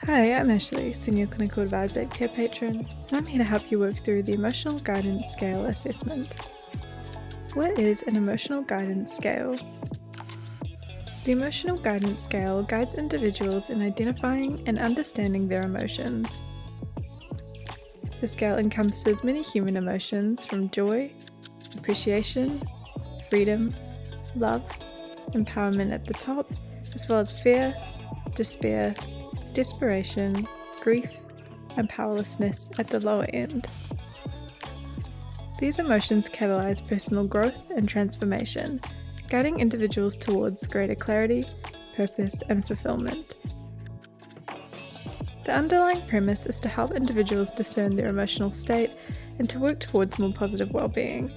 Hi, I'm Ashley, Senior Clinical Advisor at Carepatron, and I'm here to help you work through the Emotional Guidance Scale assessment. What is an emotional guidance scale? The Emotional Guidance Scale guides individuals in identifying and understanding their emotions. The scale encompasses many human emotions from joy, appreciation, freedom, love, empowerment at the top, as well as fear, despair, desperation, grief, and powerlessness at the lower end. These emotions catalyze personal growth and transformation, guiding individuals towards greater clarity, purpose, and fulfillment. The underlying premise is to help individuals discern their emotional state and to work towards more positive well-being.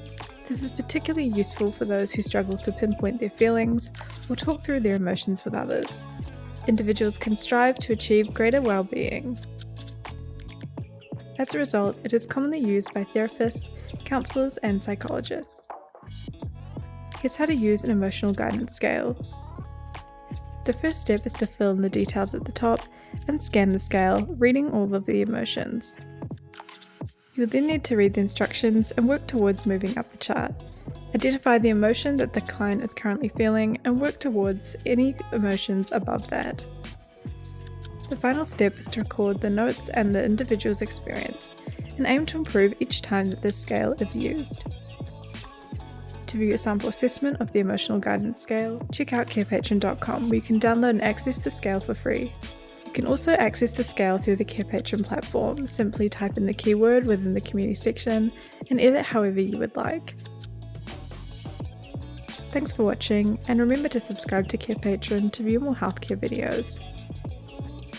This is particularly useful for those who struggle to pinpoint their feelings or talk through their emotions with others. Individuals can strive to achieve greater well-being. As a result, it is commonly used by therapists, counsellors, and psychologists. Here's how to use an emotional guidance scale. The first step is to fill in the details at the top and scan the scale, reading all of the emotions. You'll then need to read the instructions and work towards moving up the chart. Identify the emotion that the client is currently feeling and work towards any emotions above that. The final step is to record the notes and the individual's experience and aim to improve each time that this scale is used. To view a sample assessment of the Emotional Guidance Scale, check out carepatron.com where you can download and access the scale for free. You can also access the scale through the Carepatron platform. Simply type in the keyword within the community section and edit however you would like. Thanks for watching, and remember to subscribe to Carepatron to view more healthcare videos.